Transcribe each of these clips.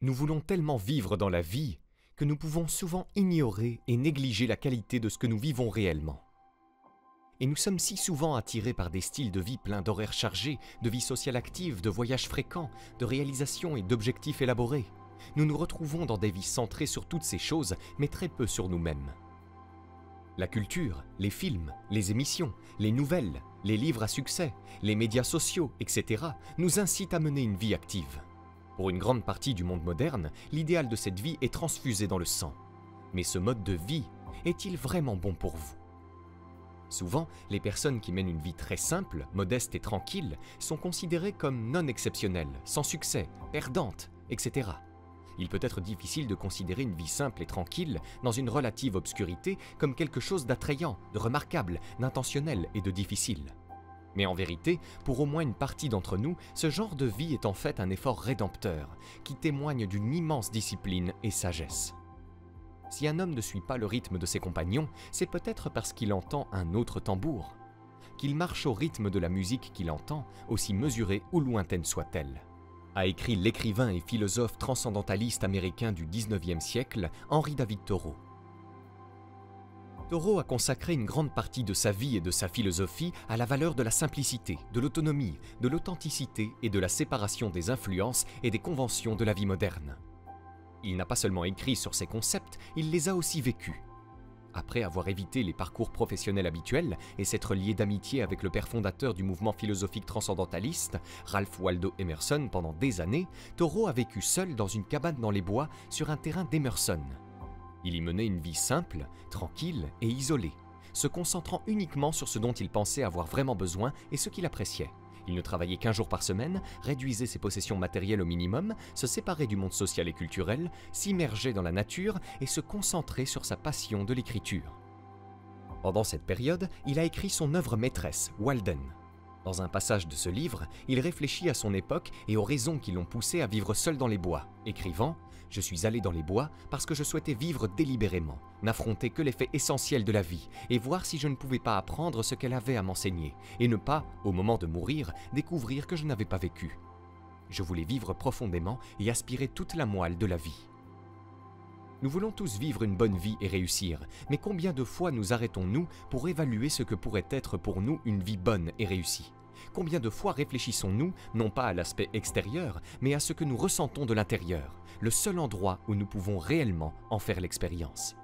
Nous voulons tellement vivre dans la vie que nous pouvons souvent ignorer et négliger la qualité de ce que nous vivons réellement. Et nous sommes si souvent attirés par des styles de vie pleins d'horaires chargés, de vie sociale active, de voyages fréquents, de réalisations et d'objectifs élaborés. Nous nous retrouvons dans des vies centrées sur toutes ces choses, mais très peu sur nous-mêmes. La culture, les films, les émissions, les nouvelles, les livres à succès, les médias sociaux, etc. nous incitent à mener une vie active. Pour une grande partie du monde moderne, l'idéal de cette vie est transfusé dans le sang. Mais ce mode de vie est-il vraiment bon pour vous? Souvent, les personnes qui mènent une vie très simple, modeste et tranquille sont considérées comme non exceptionnelles, sans succès, perdantes, etc. Il peut être difficile de considérer une vie simple et tranquille dans une relative obscurité comme quelque chose d'attrayant, de remarquable, d'intentionnel et de difficile. Mais en vérité, pour au moins une partie d'entre nous, ce genre de vie est en fait un effort rédempteur qui témoigne d'une immense discipline et sagesse. Si un homme ne suit pas le rythme de ses compagnons, c'est peut-être parce qu'il entend un autre tambour, qu'il marche au rythme de la musique qu'il entend, aussi mesurée ou lointaine soit-elle, a écrit l'écrivain et philosophe transcendentaliste américain du XIXe siècle, Henry David Thoreau. Thoreau a consacré une grande partie de sa vie et de sa philosophie à la valeur de la simplicité, de l'autonomie, de l'authenticité et de la séparation des influences et des conventions de la vie moderne. Il n'a pas seulement écrit sur ces concepts, il les a aussi vécus. Après avoir évité les parcours professionnels habituels et s'être lié d'amitié avec le père fondateur du mouvement philosophique transcendentaliste, Ralph Waldo Emerson, pendant des années, Thoreau a vécu seul dans une cabane dans les bois sur un terrain d'Emerson. Il y menait une vie simple, tranquille et isolée, se concentrant uniquement sur ce dont il pensait avoir vraiment besoin et ce qu'il appréciait. Il ne travaillait qu'1 jour par semaine, réduisait ses possessions matérielles au minimum, se séparait du monde social et culturel, s'immergeait dans la nature et se concentrait sur sa passion de l'écriture. Pendant cette période, il a écrit son œuvre maîtresse, Walden. Dans un passage de ce livre, il réfléchit à son époque et aux raisons qui l'ont poussé à vivre seul dans les bois, écrivant « Je suis allé dans les bois parce que je souhaitais vivre délibérément, n'affronter que les faits essentiels de la vie et voir si je ne pouvais pas apprendre ce qu'elle avait à m'enseigner et ne pas, au moment de mourir, découvrir que je n'avais pas vécu. Je voulais vivre profondément et aspirer toute la moelle de la vie. » Nous voulons tous vivre une bonne vie et réussir, mais combien de fois nous arrêtons-nous pour évaluer ce que pourrait être pour nous une vie bonne et réussie? Combien de fois réfléchissons-nous, non pas à l'aspect extérieur, mais à ce que nous ressentons de l'intérieur, le seul endroit où nous pouvons réellement en faire l'expérience?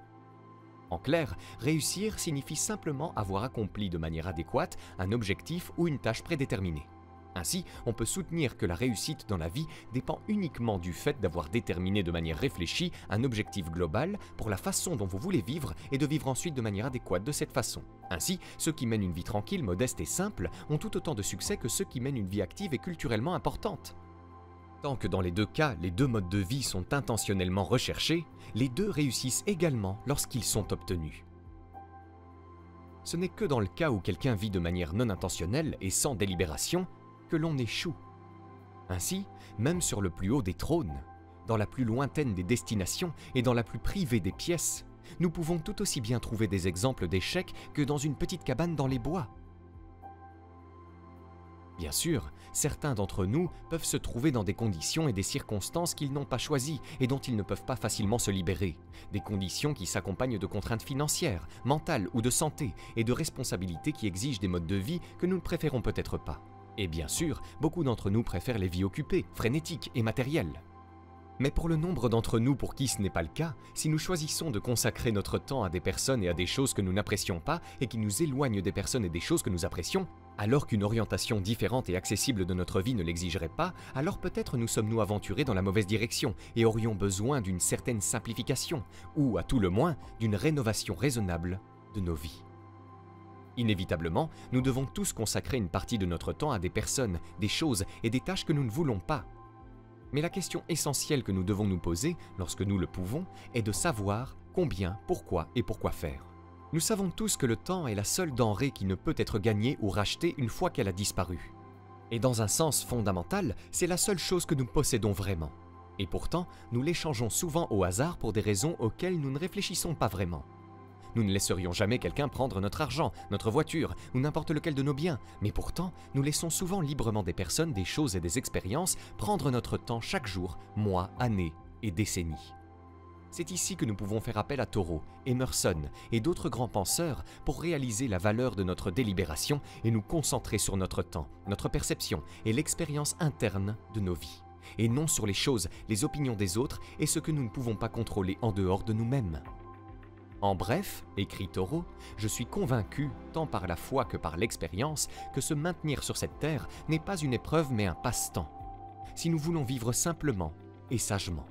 En clair, réussir signifie simplement avoir accompli de manière adéquate un objectif ou une tâche prédéterminée. Ainsi, on peut soutenir que la réussite dans la vie dépend uniquement du fait d'avoir déterminé de manière réfléchie un objectif global pour la façon dont vous voulez vivre et de vivre ensuite de manière adéquate de cette façon. Ainsi, ceux qui mènent une vie tranquille, modeste et simple ont tout autant de succès que ceux qui mènent une vie active et culturellement importante. Tant que dans les deux cas, les deux modes de vie sont intentionnellement recherchés, les deux réussissent également lorsqu'ils sont obtenus. Ce n'est que dans le cas où quelqu'un vit de manière non intentionnelle et sans délibération que l'on échoue. Ainsi, même sur le plus haut des trônes, dans la plus lointaine des destinations et dans la plus privée des pièces, nous pouvons tout aussi bien trouver des exemples d'échecs que dans une petite cabane dans les bois. Bien sûr, certains d'entre nous peuvent se trouver dans des conditions et des circonstances qu'ils n'ont pas choisies et dont ils ne peuvent pas facilement se libérer. Des conditions qui s'accompagnent de contraintes financières, mentales ou de santé et de responsabilités qui exigent des modes de vie que nous ne préférons peut-être pas. Et bien sûr, beaucoup d'entre nous préfèrent les vies occupées, frénétiques et matérielles. Mais pour le nombre d'entre nous pour qui ce n'est pas le cas, si nous choisissons de consacrer notre temps à des personnes et à des choses que nous n'apprécions pas et qui nous éloignent des personnes et des choses que nous apprécions, alors qu'une orientation différente et accessible de notre vie ne l'exigerait pas, alors peut-être nous sommes-nous aventurés dans la mauvaise direction et aurions besoin d'une certaine simplification, ou à tout le moins d'une rénovation raisonnable de nos vies. Inévitablement, nous devons tous consacrer une partie de notre temps à des personnes, des choses et des tâches que nous ne voulons pas. Mais la question essentielle que nous devons nous poser, lorsque nous le pouvons, est de savoir combien, pourquoi et pourquoi faire. Nous savons tous que le temps est la seule denrée qui ne peut être gagnée ou rachetée une fois qu'elle a disparu. Et dans un sens fondamental, c'est la seule chose que nous possédons vraiment. Et pourtant, nous l'échangeons souvent au hasard pour des raisons auxquelles nous ne réfléchissons pas vraiment. Nous ne laisserions jamais quelqu'un prendre notre argent, notre voiture ou n'importe lequel de nos biens, mais pourtant, nous laissons souvent librement des personnes, des choses et des expériences prendre notre temps chaque jour, mois, années et décennies. C'est ici que nous pouvons faire appel à Thoreau, Emerson et d'autres grands penseurs pour réaliser la valeur de notre délibération et nous concentrer sur notre temps, notre perception et l'expérience interne de nos vies, et non sur les choses, les opinions des autres et ce que nous ne pouvons pas contrôler en dehors de nous-mêmes. En bref, écrit Thoreau, je suis convaincu, tant par la foi que par l'expérience, que se maintenir sur cette terre n'est pas une épreuve mais un passe-temps, si nous voulons vivre simplement et sagement.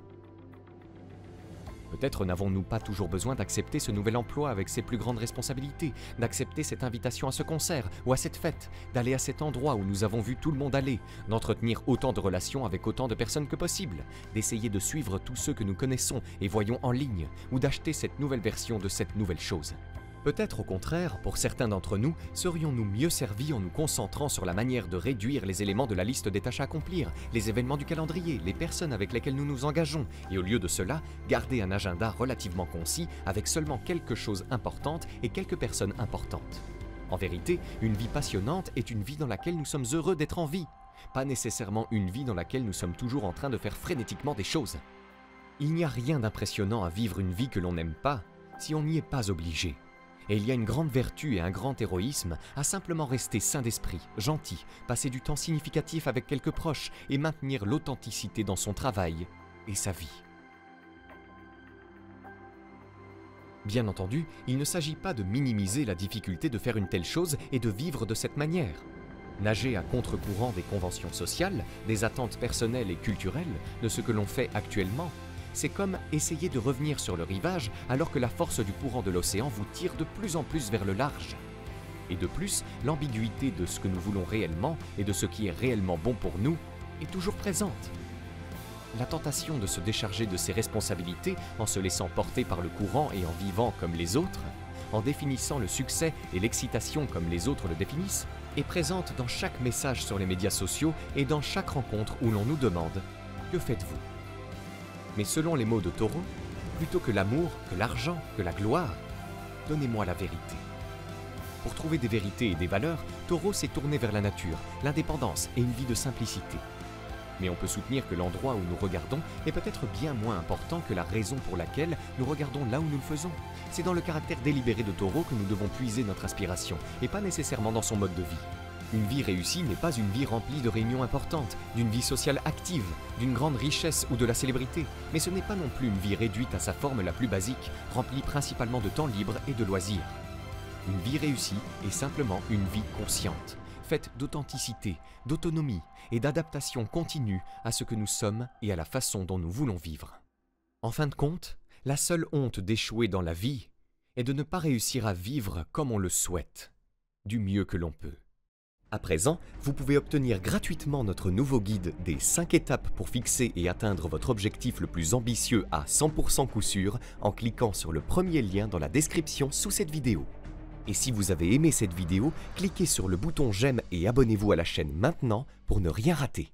Peut-être n'avons-nous pas toujours besoin d'accepter ce nouvel emploi avec ses plus grandes responsabilités, d'accepter cette invitation à ce concert ou à cette fête, d'aller à cet endroit où nous avons vu tout le monde aller, d'entretenir autant de relations avec autant de personnes que possible, d'essayer de suivre tous ceux que nous connaissons et voyons en ligne, ou d'acheter cette nouvelle version de cette nouvelle chose. Peut-être au contraire, pour certains d'entre nous, serions-nous mieux servis en nous concentrant sur la manière de réduire les éléments de la liste des tâches à accomplir, les événements du calendrier, les personnes avec lesquelles nous nous engageons, et au lieu de cela, garder un agenda relativement concis avec seulement quelques choses importantes et quelques personnes importantes. En vérité, une vie passionnante est une vie dans laquelle nous sommes heureux d'être en vie, pas nécessairement une vie dans laquelle nous sommes toujours en train de faire frénétiquement des choses. Il n'y a rien d'impressionnant à vivre une vie que l'on n'aime pas, si on n'y est pas obligé. Et il y a une grande vertu et un grand héroïsme à simplement rester sain d'esprit, gentil, passer du temps significatif avec quelques proches et maintenir l'authenticité dans son travail et sa vie. Bien entendu, il ne s'agit pas de minimiser la difficulté de faire une telle chose et de vivre de cette manière. Nager à contre-courant des conventions sociales, des attentes personnelles et culturelles, de ce que l'on fait actuellement, c'est comme essayer de revenir sur le rivage alors que la force du courant de l'océan vous tire de plus en plus vers le large. Et de plus, l'ambiguïté de ce que nous voulons réellement et de ce qui est réellement bon pour nous est toujours présente. La tentation de se décharger de ses responsabilités en se laissant porter par le courant et en vivant comme les autres, en définissant le succès et l'excitation comme les autres le définissent, est présente dans chaque message sur les médias sociaux et dans chaque rencontre où l'on nous demande « Que faites-vous » Mais selon les mots de Thoreau, plutôt que l'amour, que l'argent, que la gloire, donnez-moi la vérité. Pour trouver des vérités et des valeurs, Thoreau s'est tourné vers la nature, l'indépendance et une vie de simplicité. Mais on peut soutenir que l'endroit où nous regardons est peut-être bien moins important que la raison pour laquelle nous regardons là où nous le faisons. C'est dans le caractère délibéré de Thoreau que nous devons puiser notre inspiration, et pas nécessairement dans son mode de vie. Une vie réussie n'est pas une vie remplie de réunions importantes, d'une vie sociale active, d'une grande richesse ou de la célébrité, mais ce n'est pas non plus une vie réduite à sa forme la plus basique, remplie principalement de temps libre et de loisirs. Une vie réussie est simplement une vie consciente, faite d'authenticité, d'autonomie et d'adaptation continue à ce que nous sommes et à la façon dont nous voulons vivre. En fin de compte, la seule honte d'échouer dans la vie est de ne pas réussir à vivre comme on le souhaite, du mieux que l'on peut. À présent, vous pouvez obtenir gratuitement notre nouveau guide des 5 étapes pour fixer et atteindre votre objectif le plus ambitieux à 100% coup sûr en cliquant sur le premier lien dans la description sous cette vidéo. Et si vous avez aimé cette vidéo, cliquez sur le bouton j'aime et abonnez-vous à la chaîne maintenant pour ne rien rater.